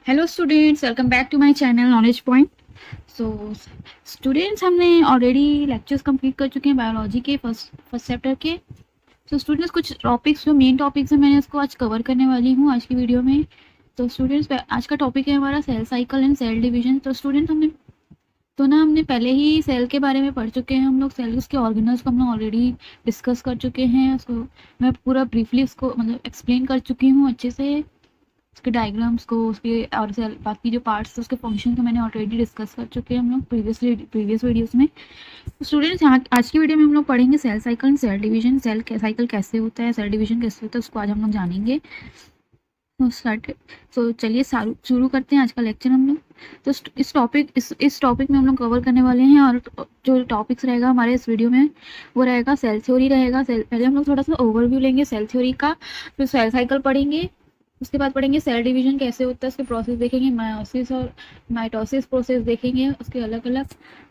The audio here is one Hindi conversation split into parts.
Hello students, welcome back to my channel Knowledge Point. So students, हमने ऑलरेडी लेक्चर्स कंप्लीट कर चुके हैं बायोलॉजी के फर्स्ट चैप्टर के। तो स्टूडेंट्स, कुछ टॉपिक्स जो मेन टॉपिक्स हैं मैंने उसको आज कवर करने वाली हूँ आज की वीडियो में। तो स्टूडेंट्स, आज का टॉपिक है हमारा cell cycle and cell division. तो स्टूडेंट्स, हमने पहले ही सेल के बारे में पढ़ चुके हैं। हम लोग सेल उसके ऑर्गेनल्स को हम लोग ऑलरेडी डिस्कस कर चुके हैं। उसको मैं पूरा ब्रीफली उसको मतलब एक्सप्लेन कर चुकी हूँ अच्छे से। उसके डायग्राम्स को, उसके और बाकी जो पार्ट्स उसके फंक्शन को मैंने ऑलरेडी डिस्कस कर चुके हैं हम लोग प्रीवियस वीडियोस में। तो स्टूडेंट्स, यहाँ आज की वीडियो में हम लोग पढ़ेंगे cell cycle and cell division. Cell cycle कैसे होता है, सेल डिवीजन कैसे होता है, उसको आज हम लोग जानेंगे। तो चलिए शुरू करते हैं आज का लेक्चर हम लोग। तो इस टॉपिक में हम लोग कवर करने वाले हैं, और जो टॉपिक्स रहेगा हमारे इस वीडियो में वो रहेगा सेल थ्योरी रहेगा। पहले हम लोग थोड़ा सा ओवरव्यू लेंगे सेल थ्योरी का, फिर सेल साइकिल पढ़ेंगे, उसके बाद पढ़ेंगे सेल डिवीजन कैसे होता है, उसके प्रोसेस देखेंगे, मायोसिस और माइटोसिस प्रोसेस देखेंगे उसके अलग अलग।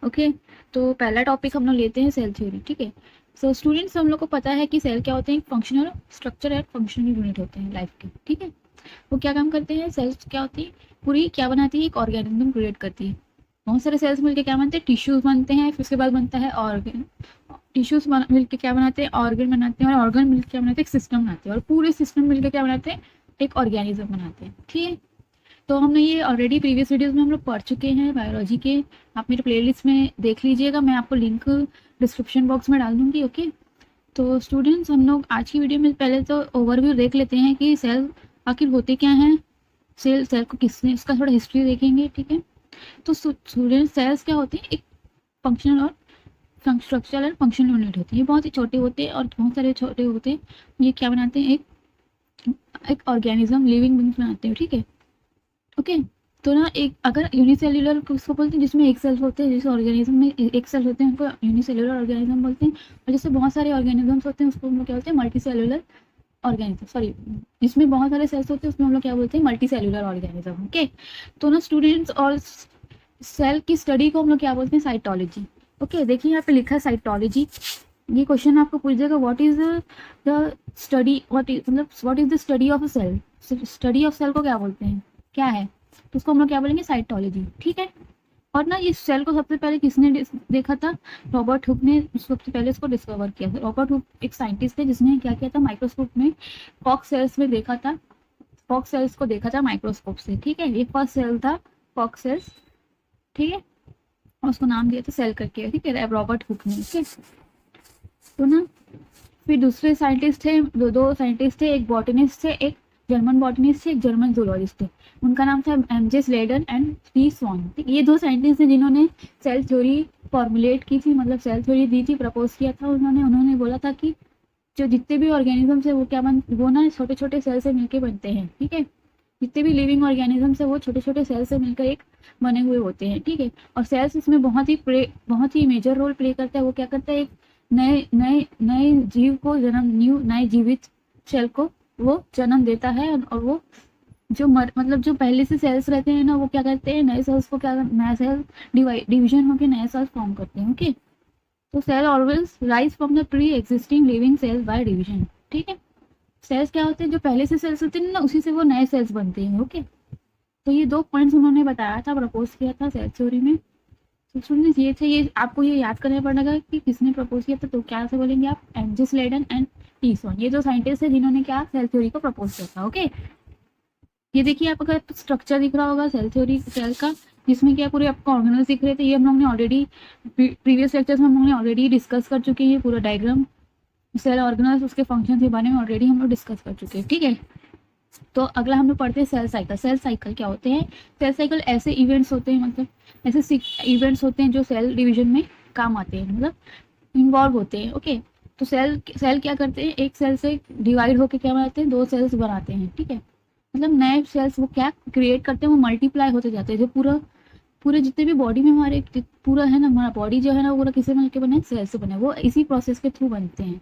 ओके, तो पहला टॉपिक हम लोग लेते हैं सेल थ्योरी। ठीक है। सो स्टूडेंट्स, हम लोग को पता है कि सेल क्या होते हैं, functional structure and functional unit होते हैं लाइफ के। ठीक है, वो क्या काम करते हैं, सेल्स क्या होती है, पूरी क्या बनाती है, एक ऑर्गेनिज्म क्रिएट करती है। बहुत सारे सेल्स मिलकर क्या बनते हैं, टिश्यूज बनते हैं, फिर उसके बाद बनता है ऑर्गन। टिश्यूज मिलकर क्या बनाते हैं, ऑर्गन बनाते हैं, और ऑर्गन मिलकर क्या बनाते हैं, एक सिस्टम बनाते हैं, और पूरे सिस्टम मिलकर क्या बनाते हैं, एक ऑर्गेनिज्म बनाते हैं। ठीक है, तो हमने ये ऑलरेडी प्रीवियस वीडियोस में हम लोग पढ़ चुके हैं बायोलॉजी के। आप मेरे प्लेलिस्ट में देख लीजिएगा, मैं आपको लिंक डिस्क्रिप्शन बॉक्स में डाल दूंगी। ओके, तो स्टूडेंट्स, हम लोग आज की वीडियो में पहले तो ओवरव्यू देख लेते हैं कि सेल आखिर होते क्या हैं, सेल को किसने, उसका थोड़ा हिस्ट्री देखेंगे। ठीक है, तो स्टूडेंट, सेल्स क्या होते हैं, एक फंक्शनल और स्ट्रक्चरल और फंक्शनल यूनिट होती है। ये बहुत ही छोटे होते हैं और बहुत सारे छोटे होते हैं। ये क्या बनाते हैं, एक ऑर्गेनिज्म, लिविंग बींग्स बनाते हैं। ठीक है, ओके। तो ना, एक अगर यूनिसेल्युलर उसको बोलते हैं जिसमें एक सेल होते हैं, जैसे ऑर्गेनिज्म में एक सेल होते हैं उनको यूनिसेल्युलर ऑर्गेनिज्म बोलते हैं। और जैसे बहुत सारे ऑर्गेनिजम्स होते हैं उसको हम लोग क्या बोलते हैं, मल्टी सेल्युलर ऑर्गेनिज्म। सॉरी, जिसमें बहुत सारे सेल्स होते हैं उसमें हम लोग क्या बोलते हैं, मल्टी सेल्युलर ऑर्गेनिज्म। ओके, तो ना स्टूडेंट्स, और सेल की स्टडी को हम लोग क्या बोलते हैं, साइटोलॉजी। ओके, देखिए यहाँ पे लिखा है साइटोलॉजी। ये क्वेश्चन आपको पूछ देगा, what is the study, what is the study of a cell. Study of cell को क्या बोलते हैं, क्या है, तो उसको हम लोग क्या बोलेंगे, साइटोलॉजी। ठीक है, और ना इस सेल को सबसे पहले किसने देखा था, रॉबर्ट हुक ने सबसे पहले इसको डिस्कवर किया था। रॉबर्ट हुक एक साइंटिस्ट थे जिसने क्या किया था, माइक्रोस्कोप में फॉक्स सेल्स में देखा था, फॉक्स सेल्स को देखा था माइक्रोस्कोप से। ठीक है, ये फर्स्ट सेल था फॉक्स सेल्स। ठीक है, और उसको नाम दिया था सेल करके। ठीक है, रॉबर्ट हुक ने। ठीक है, तो ना फिर दूसरे साइंटिस्ट थे, दो साइंटिस्ट थे, एक बॉटनिस्ट थे, एक जर्मन बॉटनिस्ट थे, एक जर्मन जूलॉजिस्ट थे। उनका नाम था एमजे स्लेडन एंड टी स्वान। ये दो साइंटिस्ट थे जिन्होंने सेल थ्योरी फॉर्मुलेट की थी, मतलब सेल थ्योरी दी थी, प्रपोज किया था उन्होंने बोला था कि जो जितने भी ऑर्गेनिजम्स है वो ना छोटे छोटे सेल से मिलकर बनते हैं। ठीक है, जितने भी लिविंग ऑर्गेनिजम्स है वो छोटे छोटे सेल से मिलकर एक बने हुए होते हैं। ठीक है, और सेल्स इसमें बहुत ही मेजर रोल प्ले करता है। वो क्या करता है, एक नए नए नए जीव को जन्म, नए जीवित सेल को वो जन्म देता है। और वो मतलब जो पहले से सेल्स रहते हैं ना, वो क्या करते हैं, नए सेल्स को नया सेल डिवीजन होकर नए सेल्स फॉर्म करते हैं। ओके, तो cell always rise from the pre existing living cells by division. ठीक है, सेल्स क्या होते हैं, जो पहले से सेल्स होते हैं ना, उसी से वो नए सेल्स बनते हैं। ओके, तो ये दो पॉइंट्स उन्होंने बताया था, प्रपोज किया था सेल थ्योरी में। तो स्टूडेंट्स, ये थे, ये आपको ये याद करना पड़ेगा कि किसने प्रपोज किया था। तो क्या से बोलेंगे आप, एमजे स्लेडन एंड टी स्वान। ये दो साइंटिस्ट है जिन्होंने क्या सेल थ्योरी को प्रपोज किया था। ओके, ये देखिए आपका स्ट्रक्चर दिख रहा होगा सेल थ्योरी सेल का, जिसमें क्या पूरे आपको ऑर्गेनल्स दिख रहे थे। ये हम लोग ने ऑलरेडी प्रीवियस लेक्चर्स में हम लोग ने ऑलरेडी डिस्कस कर चुके हैं। पूरा डायग्राम, सेल ऑर्गेनल्स, उसके फंक्शन के बारे में ऑलरेडी हम लोग डिस्कस कर चुके हैं। ठीक है, तो अगला हम लोग पढ़ते हैं सेल साइकिल। सेल साइकिल क्या होते हैं, सेल साइकिल ऐसे इवेंट्स होते हैं, मतलब ऐसे इवेंट्स होते हैं जो सेल डिवीजन में काम आते हैं, मतलब इन्वॉल्व होते हैं। ओके, तो सेल क्या करते हैं, एक सेल से डिवाइड होकर क्या बनाते हैं, दो सेल्स बनाते हैं। ठीक है, मतलब नए सेल्स वो क्या क्रिएट करते हैं, वो मल्टीप्लाई होते जाते हैं। जो पूरे जितने भी बॉडी में हमारे पूरा है ना, हमारा बॉडी जो है ना, पूरा किससे मिलकर बने, सेल से बने, वो इसी प्रोसेस के थ्रू बनते हैं।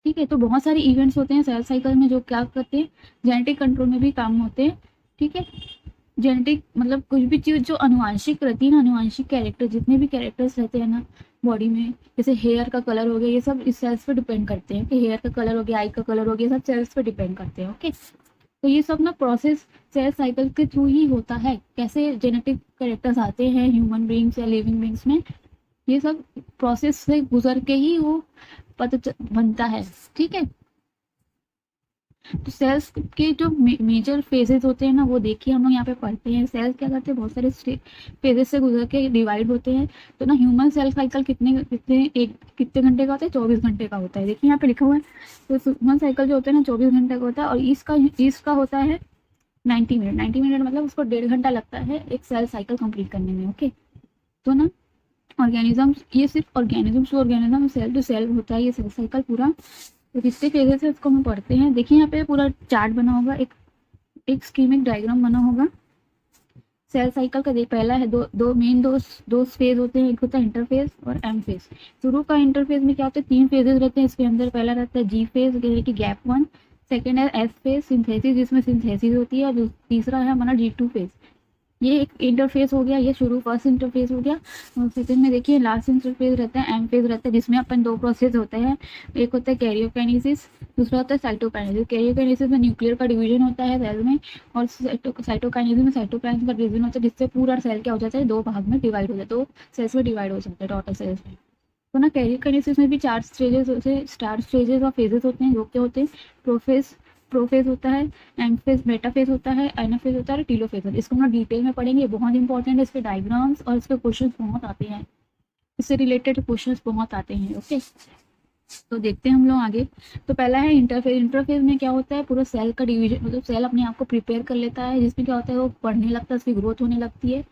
ठीक है, तो बहुत सारे इवेंट्स होते हैं सेल साइकिल में जो क्या करते हैं, जेनेटिक कंट्रोल में भी काम होते हैं। ठीक है, जेनेटिक मतलब कुछ भी चीज़ जो अनुवांशिक रहती है ना, अनुवांशिक कैरेक्टर, जितने भी कैरेक्टर्स रहते हैं ना बॉडी में, जैसे हेयर का कलर हो गया, ये सब इस सेल्स पे डिपेंड करते हैं। कि हेयर का कलर हो गया, आई का कलर हो गया, सब सेल्स पे डिपेंड करते हैं। ओके, तो ये सब ना प्रोसेस सेल साइकिल के थ्रू ही होता है। कैसे जेनेटिक कैरेक्टर्स आते हैं ह्यूमन बींग्स या लिविंग बींग्स में, ये सब प्रोसेस से गुजर के ही वो बनता है, ठीक है। तो सेल्स के जो मेजर फेजेस होते हैं ना, वो देखिए हम लोग यहाँ पे पढ़ते हैं। सेल्स क्या करते हैं, बहुत सारे फेजेस से गुजर के डिवाइड होते हैं। तो ना ह्यूमन सेल साइकिल कितने घंटे का होता है, 24 घंटे का होता है। देखिए यहाँ पे लिखा हुआ है। तो ह्यूमन साइकिल जो होता है ना 24 घंटे का होता है, और इसका होता है 90 मिनट। 90 मिनट मतलब उसको 1.5 घंटा लगता है एक सेल साइकिल कंप्लीट करने में, ओके। तो ना ऑर्गेनिज्म, ये सिर्फ organism to organism, cell to cell होता है ये सेल साइकिल पूरा। तो कितने फेजेस है उसको हम पढ़ते हैं। देखिए यहाँ पे पूरा चार्ट बना होगा, एक स्कीमिक डायग्राम बना होगा सेल साइकिल का। पहला है दो फेज होते हैं, एक होता है इंटरफेज और एम फेज। शुरू का इंटरफेज में क्या होता है, 3 फेजेस रहते हैं इसके अंदर। पहला रहता है जी फेज, यानी कि गैप 1। सेकेंड है एस फेज, सिंथेसिस, जिसमें सिंथेसिस होती है। और तीसरा है हमारा G2 फेज। ये एक इंटरफेस हो गया, ये शुरू फर्स्ट इंटरफेस हो गया। और सेकंड में देखिए लास्ट इंटरफेस रहता है, एम फेज रहता है, जिसमें अपन 2 प्रोसेस होते हैं। एक होता है कैरियोकाइनेसिस, दूसरा होता है साइटोकाइनेसिस। कैरियोकाइनेसिस में न्यूक्लियर का डिवीजन होता है सेल में, और साइटोकाइनेसिस में साइटोप्लाज्म का डिवीजन होता है, जिससे पूरा सेल क्या हो जाता है, 2 भाग में डिवाइड हो जाता है, 2 सेल्स में डिवाइड हो जाता है, डॉटर सेल्स में। तो ना कैरियोकाइनेसिस में भी 4 स्टेजेस और फेजेस होते हैं, जो क्या होते हैं, प्रोफेज होता है, एमफेज, मेटाफेज होता है, एनाफेज होता है और टीलोफेज होता है। इसको हम लोग डिटेल में पढ़ेंगे, बहुत इंपॉर्टेंट है। इसके डायग्राम्स और इसके क्वेश्चंस बहुत आते हैं, इससे रिलेटेड क्वेश्चंस बहुत आते हैं, ओके। तो देखते हैं हम लोग आगे। तो पहला है इंटरफेज। इंटरफेज में क्या होता है, पूरा सेल का डिवीजन, मतलब सेल अपने आप को प्रिपेयर कर लेता है, जिसमें क्या होता है, वो बढ़ने लगता है, उसकी ग्रोथ होने लगती है।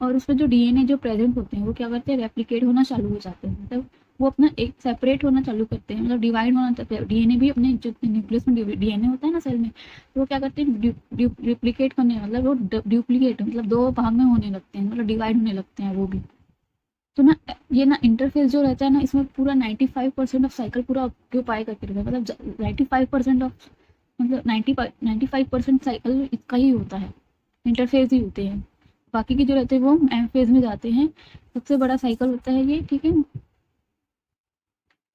और उसमें जो डीएनए जो प्रेजेंट होते हैं, वो क्या करते हैं, रेप्लिकेट होना चालू हो जाते हैं। मतलब वो अपना एक सेपरेट होना चालू करते हैं, मतलब डिवाइड होना चाहते हैं। डीएनए भी अपने जो न्यूक्लियस में डीएनए होता है ना सेल में, तो वो क्या करते हैं, डुप्लीकेट करने, मतलब वो डुप्लीकेट मतलब 2 भाग में होने लगते हैं, मतलब डिवाइड होने लगते हैं वो भी। तो ना ये ना इंटरफेस जो रहता है ना, इसमें पूरा 95% ऑफ साइकिल पूरा ऑक्यूपाई करके रहता है। मतलब 95% ऑफ, मतलब 95% साइकिल इसका ही होता है, इंटरफेस ही होते हैं। बाकी के जो रहते हैं वो एम फेज में जाते हैं। सबसे बड़ा साइकिल होता है ये, ठीक है।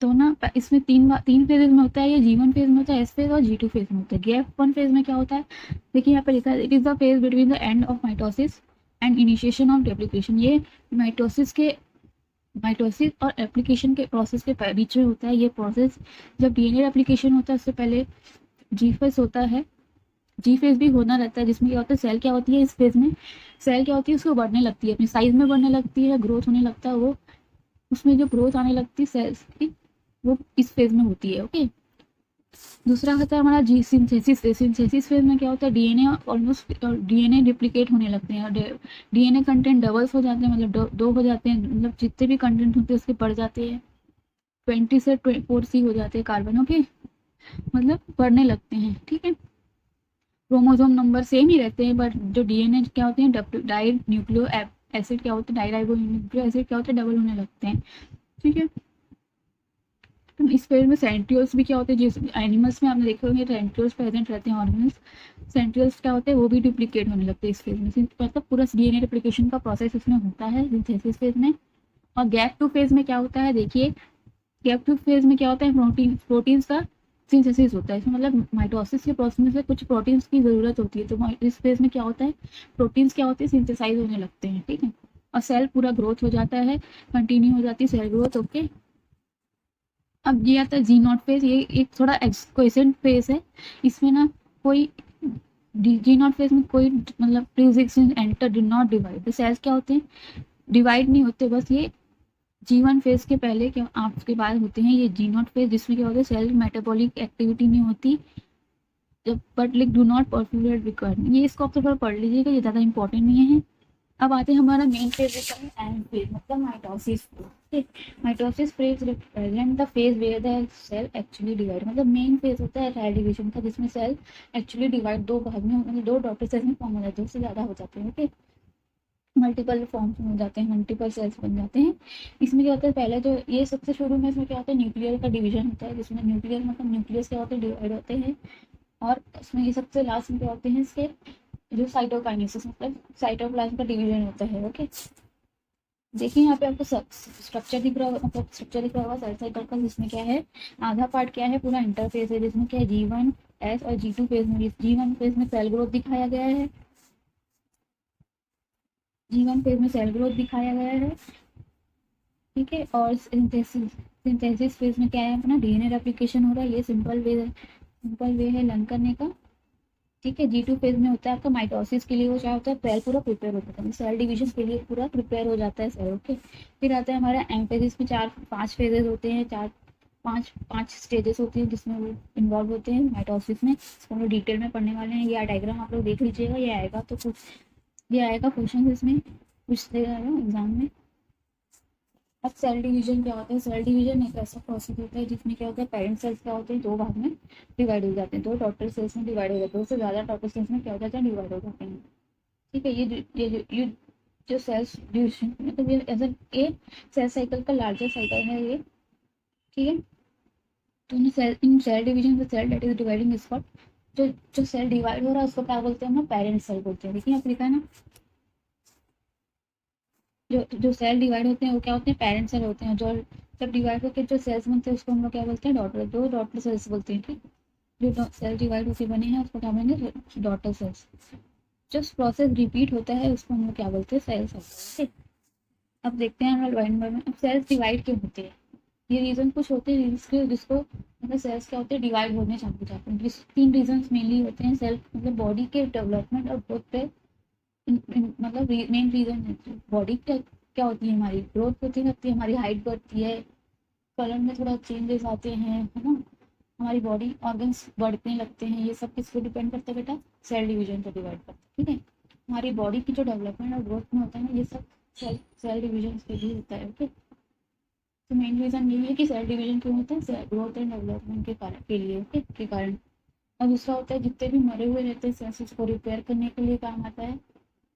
तो ना इसमें तीन फेजेस में होता है ये। G1 फेज में होता है, एस फेज, और G2 फेज में होता है। गैप 1 फेज में क्या होता है, देखिए यहाँ पे लिखा है, it is the phase between the end of mitosis and initiation of replication. ये माइटोसिस और एप्लीकेशन के प्रोसेस के बीच में होता है ये प्रोसेस। जब डीएनए रेप्लिकेशन होता है उससे पहले जी फेज होता है, जी फेज भी होना रहता है, जिसमें क्या होता है, सेल क्या होती है इस फेज में, सेल क्या होती है, उसको बढ़ने लगती है, अपनी साइज में बढ़ने लगती है, ग्रोथ होने लगता है। वो उसमें जो ग्रोथ आने लगती है सेल्स की, वो इस फेज में होती है, ओके। दूसरा होता है हमारा जी सिंथेसिस फेज। सिंथेसिस फेज में क्या होता है, डीएनए ऑलमोस्ट डीएनए रिप्लिकेट होने लगते हैं, और डीएनए कंटेंट डबल्स हो जाते हैं, मतलब 2 हो जाते हैं, मतलब जितने भी कंटेंट होते हैं उसके बढ़ जाते हैं, 20 से 4C हो जाते हैं कार्बन, ओके, मतलब बढ़ने लगते हैं, ठीक है। क्रोमोसोम नंबर सेम ही रहते हैं, बट जो डीएनए क्या होते हैं, डाई न्यूक्लियो एसिड क्या होते हैं, डाईराइबो न्यूक्लियो एसिड क्या होते हैं, डबल होने लगते हैं, ठीक है। इस फेज में सेंट्रियोल्स भी क्या होते हैं, जिस एनिमल्स में आपने देखे होंगे सेंट्रियोल्स प्रेजेंट रहते हैं, ऑर्गेन्स सेंट्रियोल्स क्या होते हैं, वो भी डुप्लीकेट होने लगते हैं इस फेज में। मतलब पूरा डीएनए रेप्लिकेशन का प्रोसेस इसमें होता है सिंथेसिस फेज में। और गैप 2 फेज में क्या होता है, देखिए गैप 2 फेज में क्या होता है, प्रोटीन्स का सिंथेसिस होता है इसमें। मतलब माइटोसिस के प्रोसेस में से कुछ प्रोटीन्स की जरूरत होती है, तो इस फेज में क्या होता है, प्रोटीन्स क्या होते हैं, सिंथेसाइज होने लगते हैं, ठीक है। और सेल पूरा ग्रोथ हो जाता है, कंटिन्यू हो जाती है सेल ग्रोथ, ओके। अब ये आता है G0 फेज। ये एक थोड़ा एक्सक्वेसेंट फेज है, इसमें ना कोई G0 फेज में कोई मतलब प्रीएग्जिस्टिंग एंटर डिड नॉट डिवाइड। तो सेल्स क्या होते हैं, डिवाइड नहीं होते, बस ये G1 फेज के पहले क्या आपके बाद होते हैं ये G0 फेज, जिसमें क्या होता है, सेल मेटाबॉलिक एक्टिविटी नहीं होती, जब but like do not perforate requirement. ये इसको आप थोड़ा पढ़ लीजिएगा, ये ज़्यादा इंपॉर्टेंट नहीं है। अब आते हैं हमारा मेन फेज है एम फेज, मतलब mitosis. Mitosis phase represent the phase where the cell actually divide. मतलब मेन फेज होता है सेल डिवीजन का, जिसमें सेल एक्चुअली डिवाइड 2 भाग में, मतलब 2 डॉटर सेल्स में फॉर्म हो जाते हैं, उससे ज़्यादा हो जाते हैं, ओके। मल्टीपल फॉर्म्स में हो जाते हैं, मल्टीपल सेल्स बन जाते हैं। इसमें क्या होता है, पहले जो ये सबसे शुरू में इसमें क्या होता है, न्यूक्लियर का डिवीजन होता है, जिसमें न्यूक्लियर मतलब न्यूक्लियस क्या होते हैं, डिवाइड होते हैं। और उसमें ये सबसे लास्ट में क्या होते हैं, इसके जो साइटोकाइनेसिस मतलब साइटोप्लाज्म का डिवीजन होता है, ओके। देखिए यहाँ पे आपको स्ट्रक्चर दिख रहा होगा, सेल साइकिल का, जिसमें क्या है, आधा पार्ट क्या है, पूरा इंटरफेस है, जिसमें क्या है G1 एस और G2 फेज में, G1 फेज में सेल ग्रोथ दिखाया गया है, G1 फेज में सेल ग्रोथ दिखाया गया है, ठीक है। और सिंथेसिस फेज में क्या है अपना डीएनए रेप्लिकेशन हो रहा है, ये सिंपल वे है लर्न करने का, ठीक है। G2 फेज में होता है आपका माइटोसिस के लिए, वो क्या होता है सेल पूरा प्रिपेयर होता है, सेल डिवीजन के लिए पूरा प्रिपेयर हो जाता है सेल, ओके। फिर आता है हमारा एम्फेसिस में 4-5 फेजेस होते हैं, 4-5 स्टेजेस होती हैं जिसमें वो इन्वॉल्व होते हैं माइटोसिस में, इसको हम लोग डिटेल में पढ़ने वाले हैं। ये डायग्राम आप लोग देख लीजिएगा, ये आएगा तो कुछ, ये आएगा क्वेश्चन इसमें पूछ देगा एग्जाम में। अब सेल डिवीजन क्या होता है, सेल डिवीजन एक ऐसा प्रोसेस होता है जिसमें क्या होता है पेरेंट सेल्स क्या होते हैं दो भाग में डिवाइड हो जाते हैं, दो टोटल सेल्स में डिवाइड हो जाते हैं, दो से ज़्यादा टोटल सेल्स में क्या हो जाता है डिवाइड हो जाते हैं, ठीक है। ये जो सेल्स डिवीजन मतलब ये एज ए सेल साइकिल का लार्जर साइकिल है ये, ठीक है। तो in cell division the cell that is dividing is called, जो सेल डिवाइड हो रहा है उसको क्या बोलते हैं हम पेरेंट सेल बोलते हैं, देखिए आप लिखा है ना, जो सेल डिवाइड होते हैं वो क्या होते हैं पेरेंट सेल होते हैं, जो जब डिवाइड होकर जो सेल्स बनते हैं उसको हम लोग क्या बोलते हैं डॉटर सेल्स बोलते हैं, ठीक। जो सेल डिवाइड होकर बने हैं उसको क्या बोलेंगे डॉटर सेल्स। जो प्रोसेस रिपीट होता है उसको हम लोग क्या बोलते हैं सेल साइकिल, ठीक। अब देखते हैं हम लोग लाइन बाय लाइन अब सेल्स डिवाइड क्यों होते हैं, ये रीजन कुछ होते हैं जिसको मतलब सेल्स क्या होते हैं डिवाइड होने चालू जाते हैं, 3 रीजन मेनली होते हैं सेल मतलब बॉडी के डेवलपमेंट और ग्रोथ पे, मतलब मेन रीजन है बॉडी क्या होती है हमारी ग्रोथ होती रहती है, हमारी हाइट बढ़ती है, कलर में थोड़ा चेंजेस आते हैं, है ना, हमारी बॉडी ऑर्गन्स बढ़ने लगते हैं, ये सब किस पे डिपेंड करता है बेटा सेल डिवीजन पर डिवाइड करता है, ठीक है। हमारी बॉडी की जो डेवलपमेंट और ग्रोथ में होता है ना ये सब सेल डिवीजन के लिए होता है, ओके। तो मेन रीजन यही है कि सेल डिवीजन क्यों होता है ग्रोथ एंड डेवलपमेंट के कारण के लिए, ओके के कारण। और दूसरा होता है जितने भी मरे हुए रहते हैं सेल्स को रिपेयर करने के लिए काम आता है,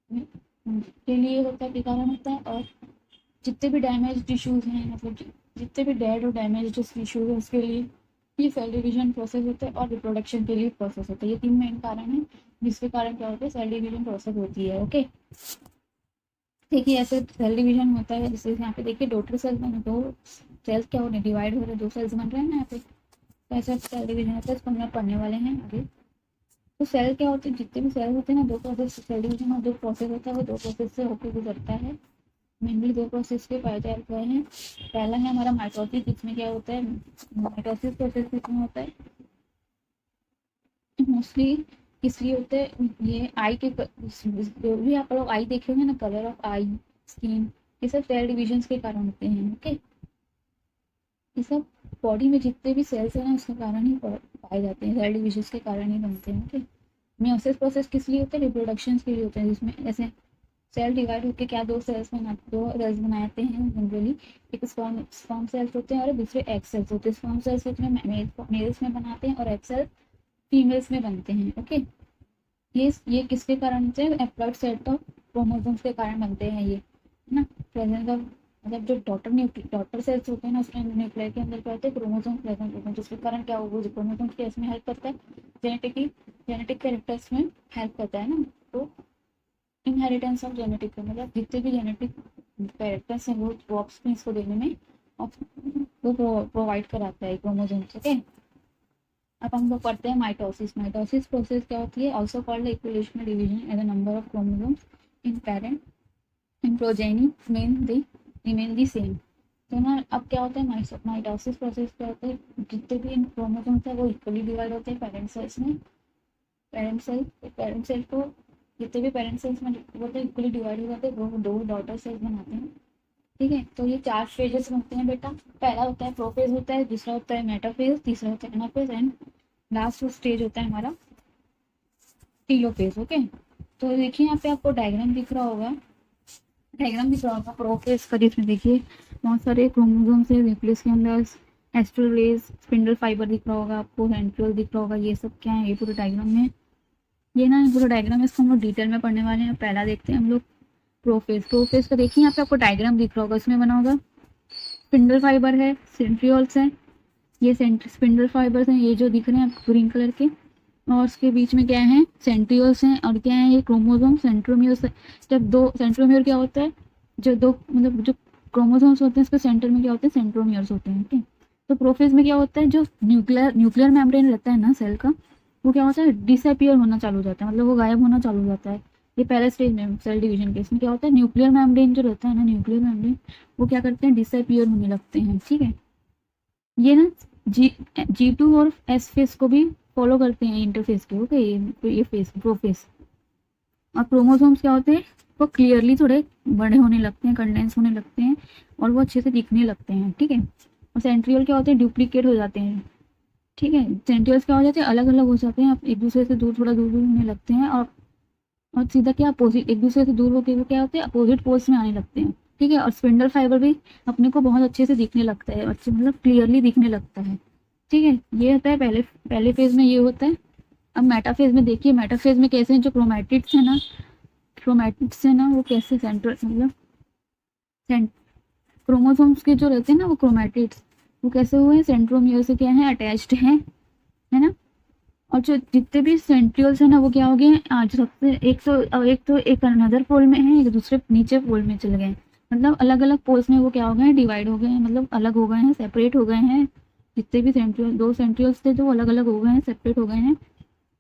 के लिए होता है के कारण होता है। और जितने भी डैमेज टिश्यूज हैं मतलब जितने भी डेड और डैमेज टिश्यूज है उसके लिए ये सेल डिवीजन प्रोसेस होता है, और रिप्रोडक्शन के लिए प्रोसेस होता है, ये 3 मेन कारण है जिसके कारण क्या होता है सेल डिवीजन प्रोसेस होती है, ओके। देखिए ऐसे सेल डिवीजन होता है जैसे यहाँ पे देखिए डॉटर सेल्स में दो सेल्स क्या हो रहे हैं डिवाइड हो रहे हैं, 2 सेल्स बन रहे हैं ना यहाँ पे, तो ऐसा सेल डिवीजन होता है इसको हम लोग पढ़ने वाले हैं आगे। तो सेल क्या होते हैं जितने भी सेल होते हैं ना दो प्रोसेस सेल डिवीजन और 2 प्रोसेस होता है वो 2 प्रोसेस से होकर गुजरता है, मेनली 2 प्रोसेस के पाए जाते हैं। पहला है हमारा माइटोसिस जिसमें क्या होता है माइटोसिस प्रोसेस किसमें होता है मोस्टली इसलिए होते हैं ये आई के जो भी आप लोग आई देखे होंगे ना कलर ऑफ आई स्किन ये सब सेल डिविजन के कारण होते हैं, ओके। ये सब बॉडी में जितने भी सेल्स हैं ना उसके कारण ही पाए जाते हैं, सेल डिविजन के कारण ही बनते हैं, ओके। मियोसिस प्रोसेस किस लिए होता है रिप्रोडक्शन के लिए होता है, जिसमें ऐसे सेल डिवाइड होकर क्या दो सेल्स बनाते हैं जनरली, एक स्पर्म सेल्स होते हैं और दूसरे एग सेल्स होते हैं। स्पर्म सेल्स होते हैं मेल्स में बनाते हैं और एग सेल्स फीमेल्स में बनते हैं, ओके। ये किसके कारण होते हैं एप्लॉइड सेट ऑफ क्रोमोसोम्स के कारण बनते हैं ये, है ना। प्रेजेंस ऑफ मतलब जो डॉटर सेल्स होते हैं ना उसके अंदर न्यूक्लियर के अंदर क्या होते हैं क्रोमोसोम प्रेजेंट होते हैं, जिसके कारण क्या होगा जो क्रोमोसोम के इसमें हेल्प करता है जेनेटिक कैरेक्टर्स में हेल्प करता है ना। तो इनहेरिटेंस ऑफ जेनेटिक मतलब जितने भी जेनेटिक कैरेक्टर्स हैं वो ऑप्शन इसको देने में वो प्रोवाइड कराता है क्रोमोसोम्स, ओके। अब हम लोग पढ़ते हैं माइटोसिस प्रोसेस क्या होती है also called equational division as a number of chromosomes in parent in progeny remain the same. तो ना अब क्या होता है माइटोसिस प्रोसेस क्या होता है जितने भी क्रोमोसोम्स है वो इक्वली डिवाइड होते हैं पेरेंट सेल्स में, पेरेंट सेल को जितने भी पेरेंट सेल्स में वो तो इक्वली डिवाइड हो जाते हैं, वो 2 डॉटर सेल्स बनाते हैं, ठीक है। तो ये 4 स्टेजेस बनते हैं बेटा, पहला होता है प्रोफेज होता है, दूसरा होता है मेटाफेज, तीसरा होता है एनाफेज एंड लास्ट स्टेज होता है हमारा टीलोफेज, ओके। तो देखिए यहाँ पे आपको डायग्राम दिख रहा होगा प्रोफेज का, जिसमें देखिए बहुत सारे क्रोमोसोम से न्यूक्लियस के अंदर एस्ट्रोलेज स्पिंडल फाइबर दिख रहा होगा आपको, सेंट्रियोल दिख रहा होगा, ये सब क्या है ये पूरे डायग्राम में, ये ना पूरा डायग्राम है इसको हम लोग डिटेल में पढ़ने वाले हैं। पहला देखते हैं हम लोग प्रोफेज का, देखिए यहाँ पे आपको डायग्राम दिख रहा होगा, इसमें बना होगा स्पिंडल फाइबर है, सेंट्रियोल्स हैं, ये स्पिंडल फाइबर्स हैं ये जो दिख रहे हैं आपको ग्रीन कलर के, और उसके बीच में क्या है सेंट्रियोल्स हैं, और क्या है ये क्रोमोसोम सेंट्रोमियर। जब 2 सेंट्रोमियर क्या होता है जो 2 मतलब जो क्रोमोसोम्स होते हैं उसके सेंटर में क्या होते हैं सेंट्रोमियर्स होते हैं, ठीक है। तो प्रोफेज में क्या होता है जो न्यूक्लियर मेम्ब्रेन रहता है ना सेल का वो क्या होता है, डिसअपियर होना चालू हो जाता है, मतलब वो गायब होना चालू हो जाता है। ये पहले स्टेज में सेल डिवीजन के, इसमें क्या होता है, न्यूक्लियर मेम्ब्रेन जो रहता है ना, न्यूक्लियर मेम्ब्रेन वो क्या करते हैं, डिसअपियर होने लगते हैं। ठीक है, ये ना G2 और S फेस को भी फॉलो करते हैं इंटरफेस के। ओके, ये फेस प्रोफेस। और क्रोमोसोम्स क्या होते हैं, वो क्लियरली थोड़े बड़े होने लगते हैं, कंडेंस होने लगते हैं, और वो अच्छे से दिखने लगते हैं। ठीक है, और सेंट्रियल क्या होते हैं, डुप्लीकेट हो जाते हैं। ठीक है, सेंट्रियल्स क्या हो जाते हैं, अलग अलग हो जाते हैं, आप एक दूसरे से दूर, थोड़ा दूर दूर होने लगते हैं, और सीधा क्या अपोजिट, एक दूसरे से दूर होकर क्या होते हैं, अपोजिट पोल्स में आने लगते हैं। ठीक है, और स्पिंडल फाइबर भी अपने को बहुत अच्छे से दिखने लगता है, अच्छे मतलब क्लियरली दिखने लगता है। ठीक है, ये होता है पहले पहले फेज में ये होता है। अब मेटाफेज में देखिए, मेटाफेज में कैसे हैं, जो क्रोमैटिड्स है ना, क्रोमैटिड्स है ना, वो कैसे सेंट्रल मतलब क्रोमोसोम्स के जो रहते हैं ना, वो क्रोमैटिड्स वो कैसे हुए हैं, सेंट्रोमियर से क्या है, अटैच्ड हैं, है ना। और जो जितने भी सेंट्रियल्स है ना, वो क्या हो गए हैं आज सबसे, एक अनदर पोल में है, एक दूसरे नीचे पोल में चले गए, मतलब अलग अलग पोल्स में वो क्या हो गए हैं, डिवाइड हो गए हैं, मतलब अलग हो गए हैं, सेपरेट हो गए हैं। जितने भी सेंट्रियल, दो सेंट्रियल्स थे जो अलग अलग हो गए हैं, सेपरेट हो गए हैं।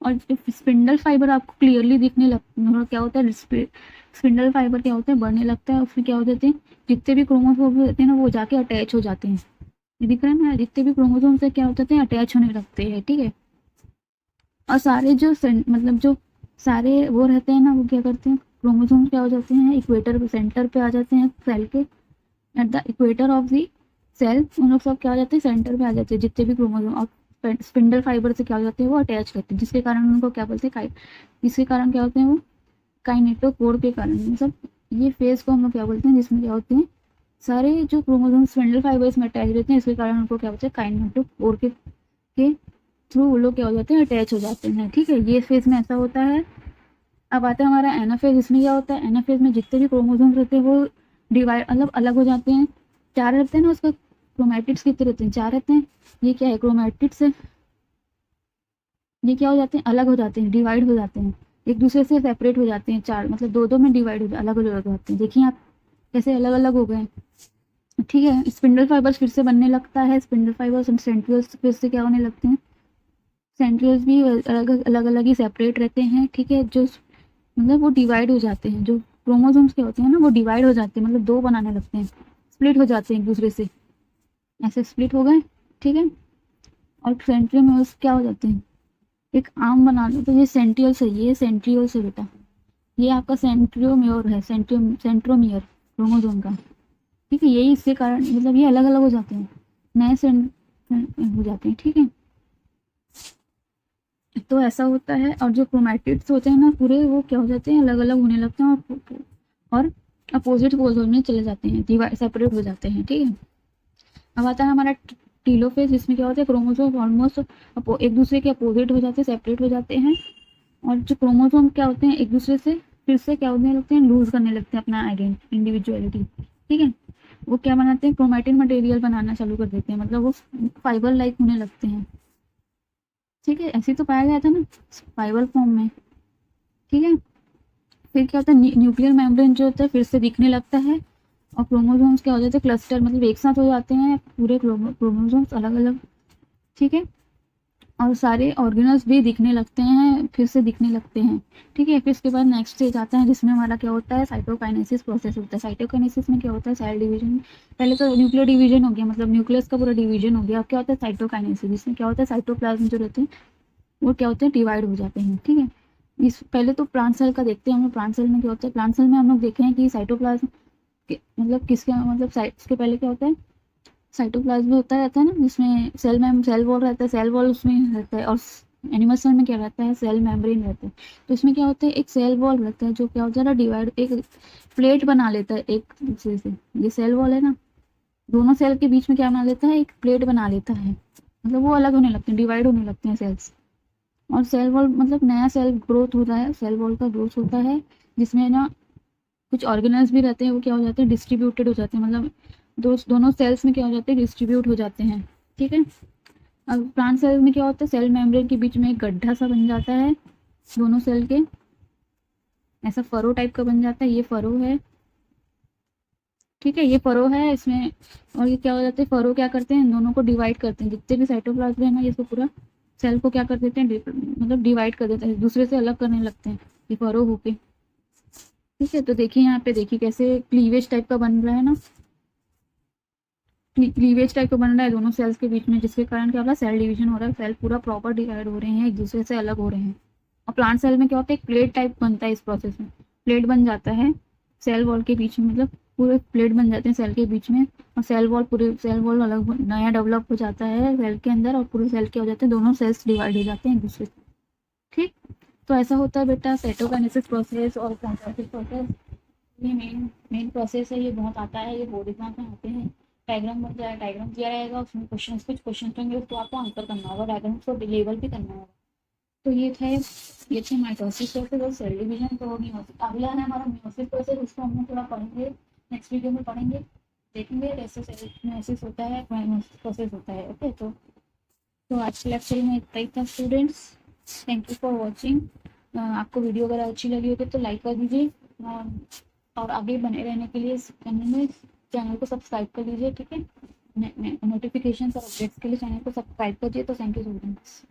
और स्पिंडल फाइबर आपको क्लियरली दिखने लगता है, क्या होता है, स्पिंडल फाइबर क्या होता है, बढ़ने लगता है, उसमें क्या हो जाते हैं, जितने भी क्रोमोसोम होते हैं ना, वो जाके अटैच हो जाते हैं। ये दिख रहा है ना, जितने भी क्रोमोसोम से क्या हो जाते हैं, अटैच होने लगते हैं। ठीक है, और सारे जो मतलब जो सारे वो रहते हैं ना, वो क्या करते हैं, क्रोमोसोम क्या हो जाते हैं, इक्वेटर पे, सेंटर पे आ जाते हैं सेल के, at the equator of the cell, उन लोग सब क्या हो जाते हैं, सेंटर पे आ जाते हैं जितने भी क्रोमोसोम, और स्पिंडल फाइबर से क्या हो जाते हैं, वो अटैच करते हैं, जिसके कारण उनको क्या बोलते हैं, जिसके कारण क्या होते हैं, वो काइनेटोकोर के कारण, मतलब ये फेज को हम लोग क्या बोलते हैं, जिसमें क्या होते हैं, सारे जो क्रोमोसोम स्पिंडल फाइबर्स में अटैच रहते हैं, इसके कारण उनको क्या बोलते हैं, काइनेटोकोर के थ्रू वो लोग क्या हो जाते हैं, अटैच हो जाते हैं। ठीक है, ये फेज में ऐसा होता है। अब आता है हमारा एनाफेज। इसमें क्या होता है, एनाफेज में जितने भी क्रोमोसोम्स रहते हैं वो डिवाइड मतलब अलग हो जाते हैं। चार रहते हैं ना, उसका क्रोमैटिड्स कितने रहते हैं, चार रहते हैं। ये क्या है, क्रोमैटिड्स है, ये क्या हो जाते हैं, अलग हो जाते हैं, डिवाइड हो जाते हैं, एक दूसरे से सेपरेट हो जाते हैं। चार मतलब दो दो में डिवाइड हो अलग अलग हो जाते हैं। देखिए आप कैसे अलग अलग हो गए। ठीक है, स्पिंडल फाइबर्स फिर से बनने लगता है, स्पिंडल फाइबर्स एंड सेंट्रियल्स फिर से क्या होने लगते हैं, सेंट्रियल्स भी अलग अलग अलग ही सेपरेट रहते हैं। ठीक है, जो मतलब वो डिवाइड हो जाते हैं, जो क्रोमोसोम्स के होते हैं ना, वो डिवाइड हो जाते हैं, मतलब दो बनाने लगते हैं, स्प्लिट हो जाते हैं एक दूसरे से, ऐसे स्प्लिट हो गए। ठीक है, और सेंट्रियोम्यूर्स क्या हो जाते हैं, एक आर्म बना लो, तो ये सेंट्रियल्स है, ये सेंट्रियल्स है बेटा, ये आपका सेंट्रियोम्योर है, सेंट्रोमियर क्रोमोसोम का। ठीक है, यही इसके कारण मतलब ये अलग अलग हो जाते हैं, नए सेंट हो जाते हैं। ठीक है, तो ऐसा होता है। और जो क्रोमैटिड्स होते हैं ना पूरे, वो क्या हो जाते हैं, अलग अलग होने लगते हैं, और अपोजिट पोल्स में चले जाते हैं, डिवाइड सेपरेट हो जाते हैं। ठीक है, अब आता है हमारा टीलोफेज। इसमें क्या होता है, क्रोमोसोम ऑलमोस्ट एक दूसरे के अपोजिट हो जाते हैं, सेपरेट हो जाते हैं, और जो क्रोमोसोम क्या होते हैं, एक दूसरे से फिर से क्या होने लगते हैं, लूज करने लगते हैं अपना इंडिविजुअलिटी। ठीक है, वो क्या बनाते हैं, क्रोमैटिन मटेरियल बनाना चालू कर देते हैं, मतलब वो फाइबर लाइक होने लगते हैं। ठीक है, ऐसे तो पाया गया था ना फाइबर फॉर्म में। ठीक है, फिर क्या होता है, न्यूक्लियर मेम्ब्रेन जो होता है फिर से दिखने लगता है, और क्रोमोसोम्स क्या हो जाते हैं, क्लस्टर मतलब एक साथ हो जाते हैं पूरे क्रोमोसोम्स अलग अलग। ठीक है, और सारे ऑर्गेनल्स भी दिखने लगते हैं, फिर से दिखने लगते हैं। ठीक है, फिर इसके बाद नेक्स्ट स्टेज आता है, जिसमें हमारा क्या होता है, साइटोकाइनेसिस प्रोसेस होता है। साइटोकाइनेसिस में क्या होता है, सेल डिवीजन, पहले तो न्यूक्लियर डिवीजन हो गया, मतलब न्यूक्लियस का पूरा डिवीजन हो गया। अब क्या होता है, साइटोकाइनेसिस, जिसमें क्या होता है, साइटोप्लाज्म जो रहते हैं वो क्या होते हैं, डिवाइड हो जाते हैं। ठीक है, इस पहले तो प्लांट सेल का देखते हैं हम लोग। प्लांट सेल में क्या होता है, प्लांट सेल में हम लोग देखे हैं कि साइटोप्लाज्म मतलब किसका मतलब इसके पहले क्या होता है, साइटोप्लाज्म होता रहता है ना, जिसमें सेल में सेल वॉल रहता है, सेल वॉल उसमें रहता है, और एनिमल सेल में क्या रहता है, सेल मेम्ब्रेन रहता है। तो इसमें क्या होता है, एक सेल वॉल रहता है जो क्या होता है, डिवाइड एक प्लेट बना लेता है एक दूसरे से। ये सेल वॉल है ना, दोनों सेल के बीच में क्या बना लेता है, एक प्लेट बना लेता है, मतलब वो अलग होने लगते हैं, डिवाइड होने लगते हैं सेल्स। और सेल वॉल मतलब नया सेल ग्रोथ होता है, सेल वॉल का ग्रोथ होता है, जिसमें ना कुछ ऑर्गेनल्स भी रहते हैं, वो क्या हो जाते हैं, डिस्ट्रीब्यूटेड हो जाते हैं, मतलब दोनों सेल्स में क्या हो जाते हैं, डिस्ट्रीब्यूट हो जाते हैं। ठीक है, अब प्लांट सेल में क्या होता है, सेल मेम्ब्रेन के बीच में एक गड्ढा सा बन जाता है दोनों सेल के, ऐसा फरो टाइप का बन जाता है, ये फरो है। ठीक है, ये फरो है इसमें, और ये क्या हो जाता है, फरो क्या करते हैं, इन दोनों को डिवाइड करते हैं, जितने भी साइटोप्लाज्म है ना, ये इसको पूरा सेल को क्या कर देते हैं, मतलब डिवाइड कर देते हैं, दूसरे से अलग करने लगते हैं ये फरो होके। ठीक है, तो देखिए यहाँ पे देखिए कैसे क्लीवेज टाइप का बन रहा है ना, क्लीवेज टाइप का बन रहा है दोनों सेल्स के बीच में, जिसके कारण क्या हो रहा है, सेल डिवीजन हो रहा है, सेल पूरा प्रॉपर डिवाइड हो रहे हैं, एक दूसरे से अलग हो रहे हैं। और प्लांट सेल में क्या होता है, एक प्लेट टाइप बनता है इस प्रोसेस में, प्लेट बन जाता है सेल वॉल के बीच में, मतलब पूरे प्लेट बन जाते हैं सेल के बीच में, और सेल वॉल, पूरे सेल वॉल अलग नया डेवलप हो जाता है सेल के अंदर, और पूरे सेल के हो जाते हैं, दोनों सेल्स डिवाइड हो जाते हैं एक दूसरे से। ठीक, तो ऐसा होता है बेटा साइटोकाइनेसिस प्रोसेस और ट्रांसक्रिप्शन प्रोसेस। ये मेन मेन प्रोसेस है, ये बहुत आता है, ये बोर्ड एग्जाम में आते हैं। डायग्राम बन जाए, डायग्राम दिया रहेगा, उसमें क्वेश्चन, कुछ क्वेश्चन होंगे, उसको आपको आंसर करना होगा, डायग्राम को लेबल भी करना होगा। तो ये थे माइटोसिस प्रोसेस और सेल डिवीजन। तो अगला है हमारा मियोसिस प्रोसेस, उसको हम लोग थोड़ा पढ़ेंगे, नेक्स्ट वीडियो में पढ़ेंगे, देखेंगे कैसे सेल मियोसिस होता है, मियोसिस प्रोसेस होता है। ओके, तो आज के लेक्चर में इतना ही था students. Thank you for watching. आपको वीडियो अगर अच्छी लगी होगी तो लाइक कर दीजिए, और आगे बने रहने के लिए चैनल को सब्सक्राइब कर लीजिए। ठीक है, नोटिफिकेशन और अपडेट्स के लिए चैनल को सब्सक्राइब करिए। तो थैंक यू स्टूडेंट्स।